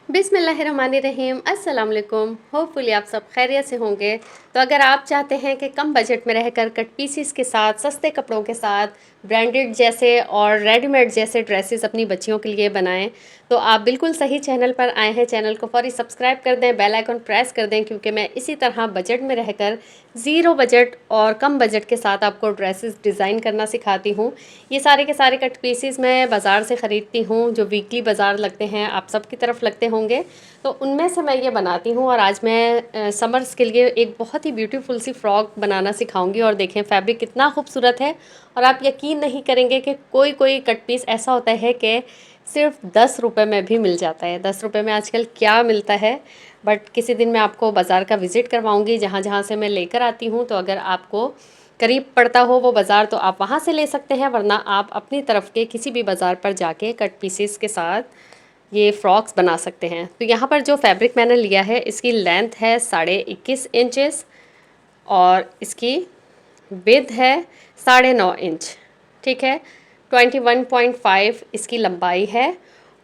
बिस्मिल्लाहिर्रहमानिर्रहीम अस्सलाम वालेकुम। होपफुली आप सब खैरियत से होंगे। तो अगर आप चाहते हैं कि कम बजट में रहकर कट पीसीस के साथ, सस्ते कपड़ों के साथ, ब्रांडेड जैसे और रेडीमेड जैसे ड्रेसेस अपनी बच्चियों के लिए बनाएं, तो आप बिल्कुल सही चैनल पर आए हैं। चैनल को फौरी सब्सक्राइब कर दें, बेल आइकन प्रेस कर दें, क्योंकि मैं इसी तरह बजट में रहकर ज़ीरो बजट और कम बजट के साथ आपको ड्रेसेस डिज़ाइन करना सिखाती हूँ। ये सारे के सारे कट पीसीस मैं बाज़ार से ख़रीदती हूँ, जो वीकली बाज़ार लगते हैं, आप सबकी तरफ लगते होंगे, तो उनमें से मैं ये बनाती हूँ। और आज मैं समर्स के लिए एक बहुत ही ब्यूटीफुल सी फ्रॉक बनाना सिखाऊंगी। और देखें फैब्रिक कितना खूबसूरत है, और आप यकीन नहीं करेंगे कि कोई कोई कट पीस ऐसा होता है कि सिर्फ 10 रुपये में भी मिल जाता है। 10 रुपये में आजकल क्या मिलता है। बट किसी दिन मैं आपको बाज़ार का विज़िट करवाऊँगी, जहाँ जहाँ से मैं लेकर आती हूँ। तो अगर आपको करीब पड़ता हो वो बाज़ार, तो आप वहाँ से ले सकते हैं, वरना आप अपनी तरफ के किसी भी बाज़ार पर जाके कट पीसेस के साथ ये फ़्रॉक्स बना सकते हैं। तो यहाँ पर जो फैब्रिक मैंने लिया है, इसकी लेंथ है 21.5 इंचेस और इसकी विड्थ है 9.5 इंच। ठीक है, 21.5 इसकी लंबाई है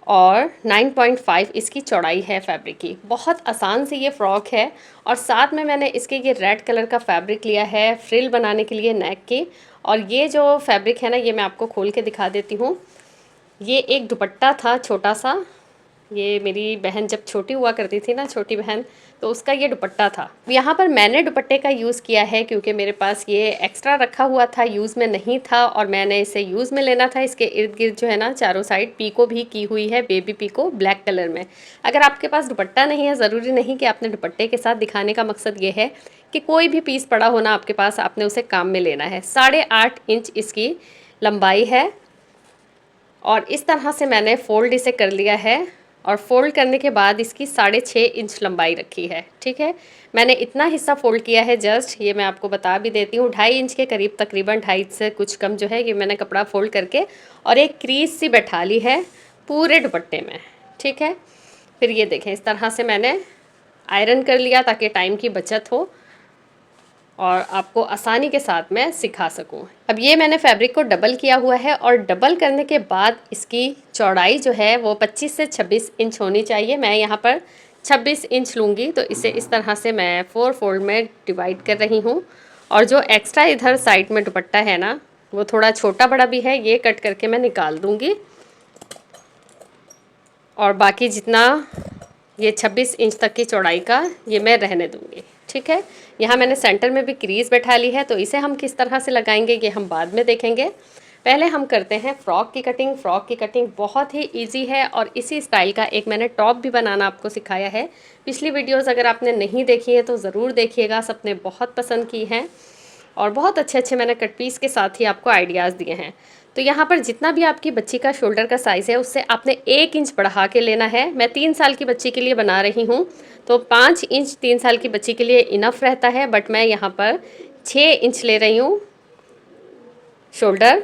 और 9.5 इसकी चौड़ाई है फैब्रिक की। बहुत आसान सी ये फ़्रॉक है। और साथ में मैंने इसके ये रेड कलर का फैब्रिक लिया है फ्रिल बनाने के लिए नेक की। और ये जो फैब्रिक है ना, ये मैं आपको खोल के दिखा देती हूँ। ये एक दुपट्टा था छोटा सा, ये मेरी बहन जब छोटी हुआ करती थी ना, छोटी बहन, तो उसका ये दुपट्टा था। यहाँ पर मैंने दुपट्टे का यूज़ किया है क्योंकि मेरे पास ये एक्स्ट्रा रखा हुआ था, यूज़ में नहीं था, और मैंने इसे यूज़ में लेना था। इसके इर्द गिर्द जो है ना, चारों साइड पीको भी की हुई है, बेबी पीको ब्लैक कलर में। अगर आपके पास दुपट्टा नहीं है, ज़रूरी नहीं कि आपने दुपट्टे के साथ, दिखाने का मकसद ये है कि कोई भी पीस पड़ा होना आपके पास, आपने उसे काम में लेना है। 8.5 इंच इसकी लंबाई है और इस तरह से मैंने फ़ोल्ड इसे कर लिया है। और फ़ोल्ड करने के बाद इसकी 6.5 इंच लंबाई रखी है। ठीक है, मैंने इतना हिस्सा फ़ोल्ड किया है, जस्ट ये मैं आपको बता भी देती हूँ, 2.5 इंच के करीब, तकरीबन 2.5 से कुछ कम जो है, ये मैंने कपड़ा फ़ोल्ड करके और एक क्रीज सी बैठा ली है पूरे दुपट्टे में। ठीक है, फिर ये देखें, इस तरह से मैंने आयरन कर लिया ताकि टाइम की बचत हो और आपको आसानी के साथ मैं सिखा सकूं। अब ये मैंने फैब्रिक को डबल किया हुआ है, और डबल करने के बाद इसकी चौड़ाई जो है वो 25 से 26 इंच होनी चाहिए। मैं यहाँ पर 26 इंच लूँगी, तो इसे इस तरह से मैं 4 फोल्ड में डिवाइड कर रही हूँ। और जो एक्स्ट्रा इधर साइड में दुपट्टा है ना, वो थोड़ा छोटा बड़ा भी है, ये कट करके मैं निकाल दूँगी। और बाकी जितना ये 26 इंच तक की चौड़ाई का, ये मैं रहने दूँगी। ठीक है, यहाँ मैंने सेंटर में भी क्रीज बैठा ली है, तो इसे हम किस तरह से लगाएंगे ये हम बाद में देखेंगे। पहले हम करते हैं फ़्रॉक की कटिंग। फ़्रॉक की कटिंग बहुत ही इजी है, और इसी स्टाइल का एक मैंने टॉप भी बनाना आपको सिखाया है। पिछली वीडियोज़ अगर आपने नहीं देखी है तो ज़रूर देखिएगा, सबने बहुत पसंद की हैं, और बहुत अच्छे अच्छे मैंने कट पीस के साथ ही आपको आइडियाज़ दिए हैं। तो यहाँ पर जितना भी आपकी बच्ची का शोल्डर का साइज़ है, उससे आपने 1 इंच बढ़ा के लेना है। मैं 3 साल की बच्ची के लिए बना रही हूँ, तो 5 इंच 3 साल की बच्ची के लिए इनफ रहता है, बट मैं यहाँ पर 6 इंच ले रही हूँ शोल्डर।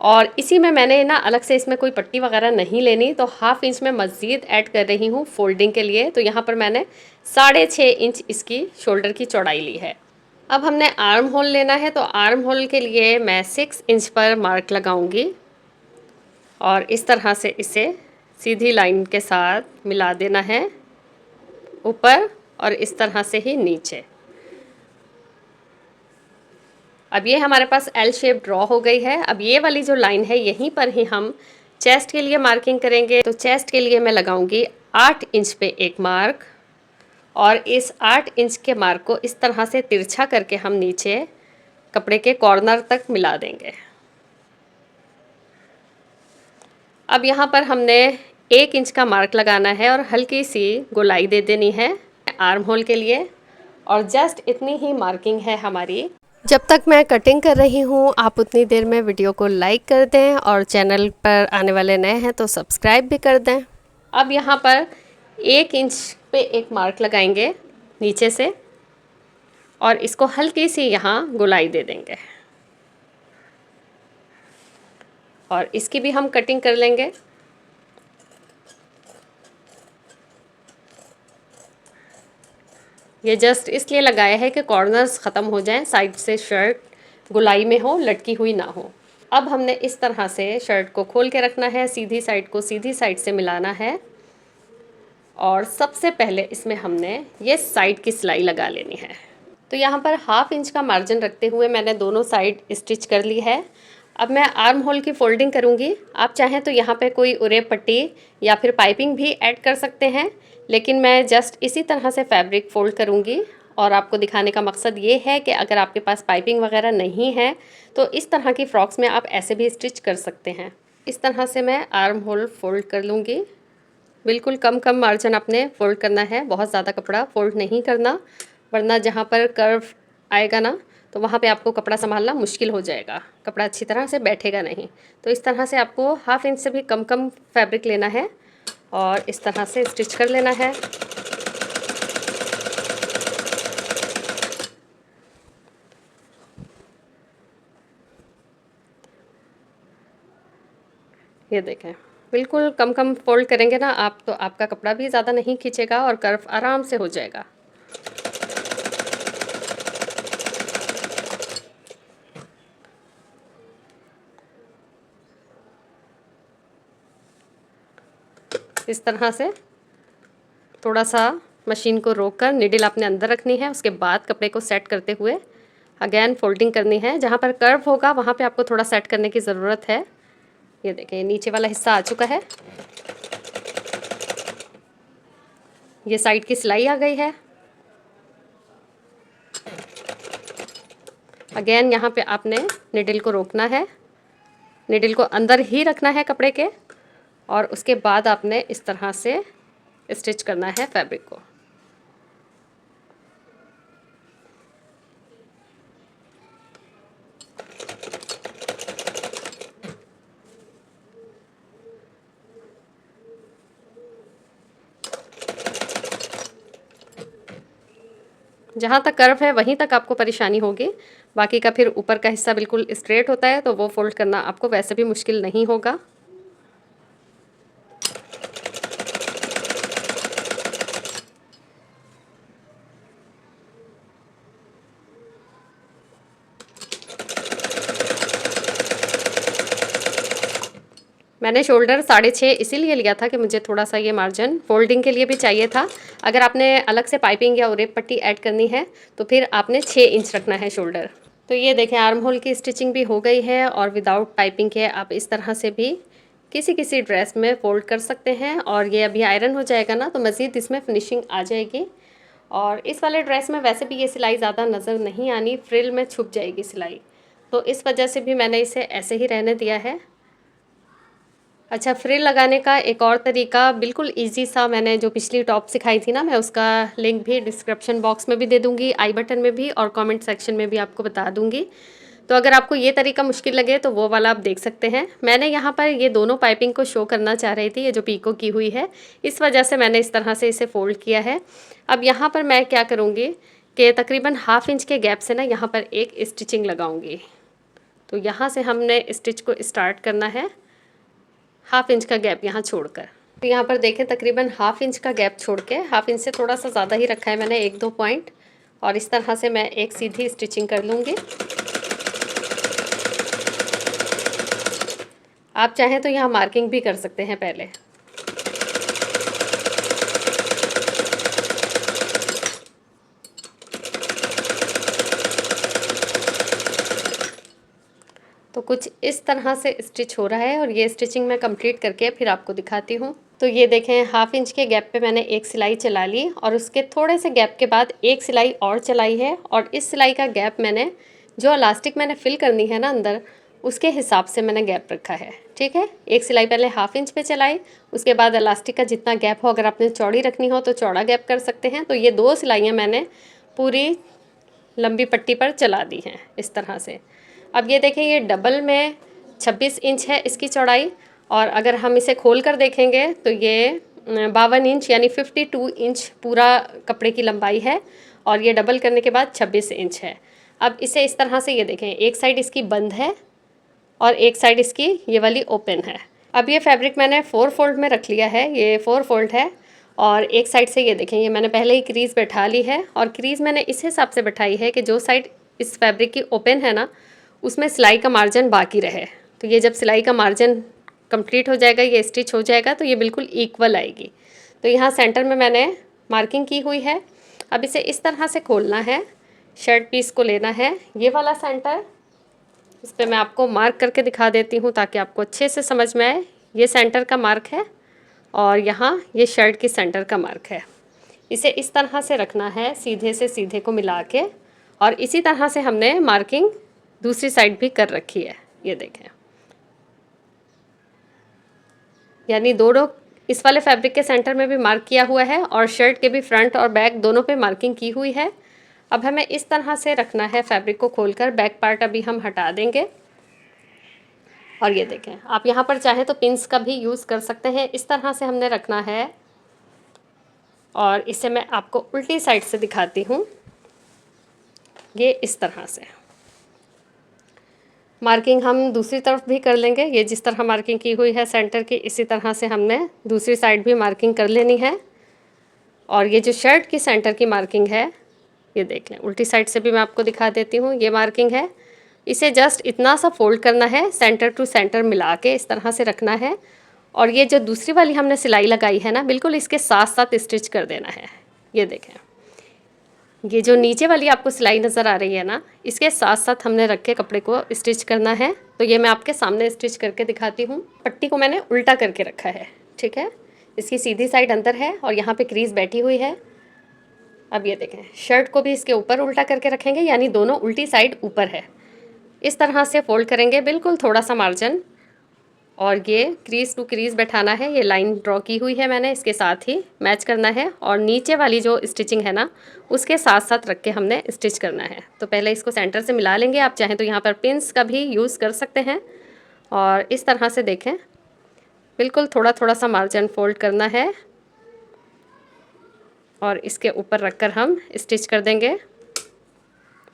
और इसी में मैंने ना अलग से इसमें कोई पट्टी वगैरह नहीं लेनी, तो हाफ इंच में मज़ीद ऐड कर रही हूँ फोल्डिंग के लिए। तो यहाँ पर मैंने 6.5 इंच इसकी शोल्डर की चौड़ाई ली है। अब हमने आर्म होल लेना है, तो आर्म होल के लिए मैं 6 इंच पर मार्क लगाऊंगी, और इस तरह से इसे सीधी लाइन के साथ मिला देना है ऊपर, और इस तरह से ही नीचे। अब ये हमारे पास एल शेप ड्रॉ हो गई है। अब ये वाली जो लाइन है, यहीं पर ही हम चेस्ट के लिए मार्किंग करेंगे। तो चेस्ट के लिए मैं लगाऊंगी 8 इंच पे एक मार्क, और इस 8 इंच के मार्क को इस तरह से तिरछा करके हम नीचे कपड़े के कॉर्नर तक मिला देंगे। अब यहाँ पर हमने 1 इंच का मार्क लगाना है और हल्की सी गोलाई दे देनी है आर्म होल के लिए, और जस्ट इतनी ही मार्किंग है हमारी। जब तक मैं कटिंग कर रही हूँ, आप उतनी देर में वीडियो को लाइक कर दें, और चैनल पर आने वाले नए हैं तो सब्सक्राइब भी कर दें। अब यहाँ पर 1 इंच पे एक मार्क लगाएंगे नीचे से, और इसको हल्की सी यहाँ गोलाई दे देंगे, और इसकी भी हम कटिंग कर लेंगे। ये जस्ट इसलिए लगाया है कि कॉर्नर्स ख़त्म हो जाएं, साइड से शर्ट गुलाई में हो, लटकी हुई ना हो। अब हमने इस तरह से शर्ट को खोल के रखना है, सीधी साइड को सीधी साइड से मिलाना है, और सबसे पहले इसमें हमने ये साइड की सिलाई लगा लेनी है। तो यहाँ पर 1/2 इंच का मार्जिन रखते हुए मैंने दोनों साइड स्टिच कर ली है। अब मैं आर्म होल की फ़ोल्डिंग करूँगी। आप चाहें तो यहाँ पे कोई उरेप पट्टी या फिर पाइपिंग भी ऐड कर सकते हैं, लेकिन मैं जस्ट इसी तरह से फैब्रिक फ़ोल्ड करूँगी। और आपको दिखाने का मकसद ये है कि अगर आपके पास पाइपिंग वगैरह नहीं है तो इस तरह की फ़्रॉक्स में आप ऐसे भी स्टिच कर सकते हैं। इस तरह से मैं आर्म होल फ़ोल्ड कर लूँगी। बिल्कुल कम कम मार्जिन आपने फ़ोल्ड करना है, बहुत ज़्यादा कपड़ा फ़ोल्ड नहीं करना, वरना जहाँ पर कर्व आएगा ना तो वहाँ पे आपको कपड़ा संभालना मुश्किल हो जाएगा, कपड़ा अच्छी तरह से बैठेगा नहीं। तो इस तरह से आपको 1/2 इंच से भी कम कम फैब्रिक लेना है और इस तरह से स्टिच कर लेना है। ये देखें, बिल्कुल कम कम फ़ोल्ड करेंगे ना आप तो आपका कपड़ा भी ज़्यादा नहीं खींचेगा और कर्व आराम से हो जाएगा। इस तरह से थोड़ा सा मशीन को रोककर निडल आपने अंदर रखनी है, उसके बाद कपड़े को सेट करते हुए अगेन फोल्डिंग करनी है। जहाँ पर कर्व होगा वहाँ पे आपको थोड़ा सेट करने की ज़रूरत है। ये देखें, ये नीचे वाला हिस्सा आ चुका है, ये साइड की सिलाई आ गई है। अगेन यहाँ पे आपने निडल को रोकना है, निडल को अंदर ही रखना है कपड़े के, और उसके बाद आपने इस तरह से स्टिच करना है फैब्रिक को। जहाँ तक कर्व है वहीं तक आपको परेशानी होगी, बाकी का फिर ऊपर का हिस्सा बिल्कुल स्ट्रेट होता है तो वो फोल्ड करना आपको वैसे भी मुश्किल नहीं होगा। मैंने शोल्डर 6.5 इसीलिए लिया था कि मुझे थोड़ा सा ये मार्जिन फोल्डिंग के लिए भी चाहिए था। अगर आपने अलग से पाइपिंग या उरेप पट्टी ऐड करनी है तो फिर आपने 6 इंच रखना है शोल्डर। तो ये देखें, आर्म होल की स्टिचिंग भी हो गई है और विदाउट पाइपिंग के आप इस तरह से भी किसी किसी ड्रेस में फ़ोल्ड कर सकते हैं। और ये अभी आयरन हो जाएगा ना तो मज़ीद इसमें फिनिशिंग आ जाएगी। और इस वाले ड्रेस में वैसे भी ये सिलाई ज़्यादा नज़र नहीं आनी, फ्रिल में छुप जाएगी सिलाई, तो इस वजह से भी मैंने इसे ऐसे ही रहने दिया है। अच्छा, फ्रिल लगाने का एक और तरीका बिल्कुल इजी सा, मैंने जो पिछली टॉप सिखाई थी ना, मैं उसका लिंक भी डिस्क्रिप्शन बॉक्स में भी दे दूँगी, आई बटन में भी, और कमेंट सेक्शन में भी आपको बता दूँगी। तो अगर आपको ये तरीका मुश्किल लगे तो वो वाला आप देख सकते हैं। मैंने यहाँ पर ये दोनों पाइपिंग को शो करना चाह रही थी, ये जो पीको की हुई है, इस वजह से मैंने इस तरह से इसे फ़ोल्ड किया है। अब यहाँ पर मैं क्या करूँगी कि तकरीबन 1/2 इंच के गैप से ना यहाँ पर एक स्टिचिंग लगाऊँगी। तो यहाँ से हमने स्टिच को स्टार्ट करना है 1/2 इंच का गैप यहाँ छोड़कर। तो यहाँ पर देखें, तकरीबन 1/2 इंच का गैप छोड़ के, 1/2 इंच से थोड़ा सा ज़्यादा ही रखा है मैंने, 1-2 पॉइंट, और इस तरह से मैं एक सीधी स्टिचिंग कर लूँगी। आप चाहें तो यहाँ मार्किंग भी कर सकते हैं पहले। तो कुछ इस तरह से स्टिच हो रहा है और ये स्टिचिंग मैं कंप्लीट करके फिर आपको दिखाती हूँ। तो ये देखें, 1/2 इंच के गैप पे मैंने एक सिलाई चला ली और उसके थोड़े से गैप के बाद एक सिलाई और चलाई है, और इस सिलाई का गैप मैंने, जो इलास्टिक मैंने फिल करनी है ना अंदर, उसके हिसाब से मैंने गैप रखा है। ठीक है, एक सिलाई पहले 1/2 इंच पे चलाई, उसके बाद इलास्टिक का जितना गैप हो, अगर आपने चौड़ी रखनी हो तो चौड़ा गैप कर सकते हैं। तो ये 2 सिलाइयाँ मैंने पूरी लंबी पट्टी पर चला दी हैं इस तरह से। अब ये देखें, ये डबल में 26 इंच है इसकी चौड़ाई, और अगर हम इसे खोल कर देखेंगे तो ये 52 इंच यानी 52 इंच पूरा कपड़े की लंबाई है, और ये डबल करने के बाद 26 इंच है। अब इसे इस तरह से, ये देखें, एक साइड इसकी बंद है और एक साइड इसकी ये वाली ओपन है। अब ये फैब्रिक मैंने 4 फोल्ड में रख लिया है, ये 4 फोल्ड है, और एक साइड से ये देखें, ये मैंने पहले ही क्रीज़ बैठा ली है, और क्रीज़ मैंने इस हिसाब से बैठाई है कि जो साइड इस फैब्रिक की ओपन है ना, उसमें सिलाई का मार्जिन बाकी रहे। तो ये जब सिलाई का मार्जिन कंप्लीट हो जाएगा, ये स्टिच हो जाएगा, तो ये बिल्कुल इक्वल आएगी। तो यहाँ सेंटर में मैंने मार्किंग की हुई है। अब इसे इस तरह से खोलना है, शर्ट पीस को लेना है, ये वाला सेंटर। इस पर मैं आपको मार्क करके दिखा देती हूँ ताकि आपको अच्छे से समझ में आए। ये सेंटर का मार्क है और यहाँ ये शर्ट की सेंटर का मार्क है। इसे इस तरह से रखना है, सीधे से सीधे को मिला के, और इसी तरह से हमने मार्किंग दूसरी साइड भी कर रखी है। ये देखें, यानी दोनों इस वाले फैब्रिक के सेंटर में भी मार्क किया हुआ है और शर्ट के भी फ्रंट और बैक दोनों पे मार्किंग की हुई है। अब हमें इस तरह से रखना है फैब्रिक को खोलकर। बैक पार्ट अभी हम हटा देंगे और ये देखें, आप यहाँ पर चाहें तो पिंस का भी यूज़ कर सकते हैं। इस तरह से हमने रखना है और इसे मैं आपको उल्टी साइड से दिखाती हूँ। ये इस तरह से मार्किंग हम दूसरी तरफ भी कर लेंगे। ये जिस तरह मार्किंग की हुई है सेंटर की, इसी तरह से हमने दूसरी साइड भी मार्किंग कर लेनी है। और ये जो शर्ट की सेंटर की मार्किंग है, ये देख लें, उल्टी साइड से भी मैं आपको दिखा देती हूँ। ये मार्किंग है, इसे जस्ट इतना सा फोल्ड करना है, सेंटर टू सेंटर मिला के इस तरह से रखना है। और ये जो दूसरी वाली हमने सिलाई लगाई है ना, बिल्कुल इसके साथ साथ स्टिच कर देना है। ये देखें, ये जो नीचे वाली आपको सिलाई नज़र आ रही है ना, इसके साथ साथ हमने रख के कपड़े को स्टिच करना है। तो ये मैं आपके सामने स्टिच करके दिखाती हूँ। पट्टी को मैंने उल्टा करके रखा है, ठीक है। इसकी सीधी साइड अंदर है और यहाँ पे क्रीज बैठी हुई है। अब ये देखें, शर्ट को भी इसके ऊपर उल्टा करके रखेंगे, यानी दोनों उल्टी साइड ऊपर है। इस तरह से फोल्ड करेंगे, बिल्कुल थोड़ा सा मार्जिन, और ये क्रीज टू क्रीज बैठाना है। ये लाइन ड्रॉ की हुई है मैंने, इसके साथ ही मैच करना है। और नीचे वाली जो स्टिचिंग है ना, उसके साथ साथ रख के हमने स्टिच करना है। तो पहले इसको सेंटर से मिला लेंगे। आप चाहें तो यहाँ पर पिंस का भी यूज़ कर सकते हैं। और इस तरह से देखें, बिल्कुल थोड़ा थोड़ा सा मार्जिन फोल्ड करना है और इसके ऊपर रखकर हम स्टिच कर देंगे।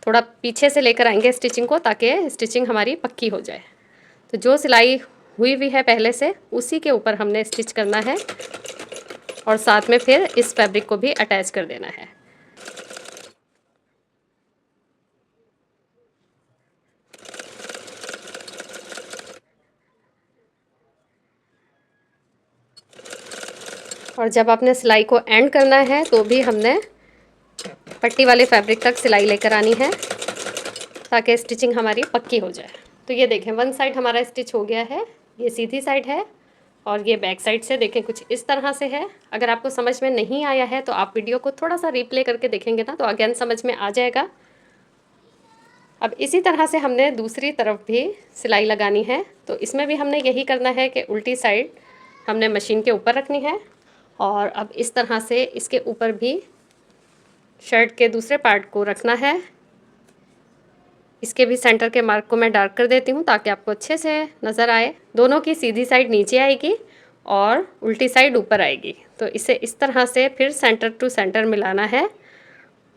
थोड़ा पीछे से लेकर आएंगे स्टिचिंग को, ताकि स्टिचिंग हमारी पक्की हो जाए। तो जो सिलाई हुई भी है पहले से, उसी के ऊपर हमने स्टिच करना है और साथ में फिर इस फैब्रिक को भी अटैच कर देना है। और जब आपने सिलाई को एंड करना है तो भी हमने पट्टी वाले फैब्रिक तक सिलाई लेकर आनी है, ताकि स्टिचिंग हमारी पक्की हो जाए। तो ये देखें, वन साइड हमारा स्टिच हो गया है, ये सीधी साइड है, और ये बैक साइड से देखें कुछ इस तरह से है। अगर आपको समझ में नहीं आया है तो आप वीडियो को थोड़ा सा रिप्ले करके देखेंगे ना, तो अगेन समझ में आ जाएगा। अब इसी तरह से हमने दूसरी तरफ भी सिलाई लगानी है। तो इसमें भी हमने यही करना है कि उल्टी साइड हमने मशीन के ऊपर रखनी है, और अब इस तरह से इसके ऊपर भी शर्ट के दूसरे पार्ट को रखना है। इसके भी सेंटर के मार्क को मैं डार्क कर देती हूँ ताकि आपको अच्छे से नज़र आए। दोनों की सीधी साइड नीचे आएगी और उल्टी साइड ऊपर आएगी। तो इसे इस तरह से फिर सेंटर टू सेंटर मिलाना है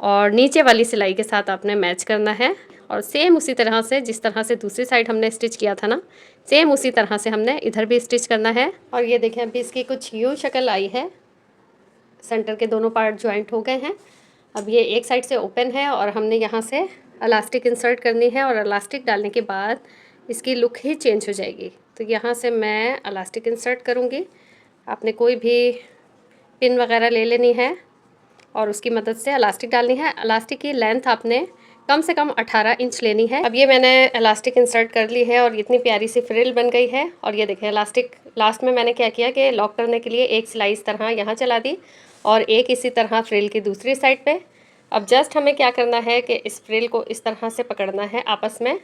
और नीचे वाली सिलाई के साथ आपने मैच करना है। और सेम उसी तरह से जिस तरह से दूसरी साइड हमने स्टिच किया था ना, सेम उसी तरह से हमने इधर भी स्टिच करना है। और ये देखें, अभी इसकी कुछ यूँ शक्ल आई है, सेंटर के दोनों पार्ट ज्वाइंट हो गए हैं। अब ये एक साइड से ओपन है और हमने यहाँ से इलास्टिक इंसर्ट करनी है, और इलास्टिक डालने के बाद इसकी लुक ही चेंज हो जाएगी। तो यहाँ से मैं इलास्टिक इंसर्ट करूँगी। आपने कोई भी पिन वगैरह ले लेनी है और उसकी मदद से इलास्टिक डालनी है। इलास्टिक की लेंथ आपने कम से कम 18 इंच लेनी है। अब ये मैंने इलास्टिक इंसर्ट कर ली है और इतनी प्यारी सी फ्रिल बन गई है। और ये देखें, इलास्टिक लास्ट में मैंने क्या किया कि लॉक करने के लिए एक सिलाई इस तरह यहाँ चला दी और एक इसी तरह फ्रिल की दूसरी साइड पे। अब जस्ट हमें क्या करना है कि इस फ्रिल को इस तरह से पकड़ना है आपस में,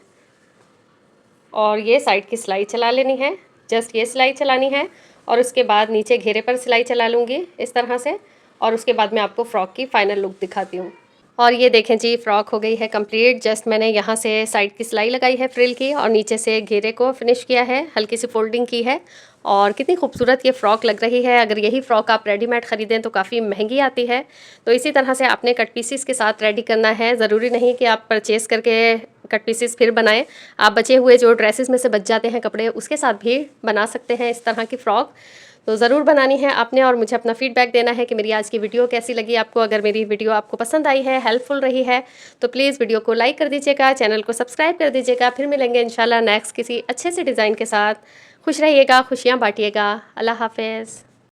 और ये साइड की सिलाई चला लेनी है। जस्ट ये सिलाई चलानी है और उसके बाद नीचे घेरे पर सिलाई चला लूँगी इस तरह से, और उसके बाद मैं आपको फ़्रॉक की फ़ाइनल लुक दिखाती हूँ। और ये देखें जी, फ़्रॉक हो गई है कंप्लीट। जस्ट मैंने यहाँ से साइड की सिलाई लगाई है फ्रिल की और नीचे से घेरे को फिनिश किया है, हल्की सी फोल्डिंग की है, और कितनी खूबसूरत ये फ़्रॉक लग रही है। अगर यही फ़्रॉक आप रेडीमेड ख़रीदें तो काफ़ी महंगी आती है। तो इसी तरह से आपने कट पीसीस के साथ रेडी करना है। ज़रूरी नहीं कि आप परचेज़ करके कट पीसीस फिर बनाएं। आप बचे हुए जो ड्रेसेस में से बच जाते हैं कपड़े, उसके साथ भी बना सकते हैं इस तरह की फ़्रॉक। तो ज़रूर बनानी है आपने, और मुझे अपना फ़ीडबैक देना है कि मेरी आज की वीडियो कैसी लगी आपको। अगर मेरी वीडियो आपको पसंद आई है, हेल्पफुल रही है, तो प्लीज़ वीडियो को लाइक कर दीजिएगा, चैनल को सब्सक्राइब कर दीजिएगा। फिर मिलेंगे इंशाल्लाह नेक्स्ट किसी अच्छे से डिज़ाइन के साथ। खुश रहिएगा, खुशियाँ बांटिएगा। अल्लाह हाफ़िज़।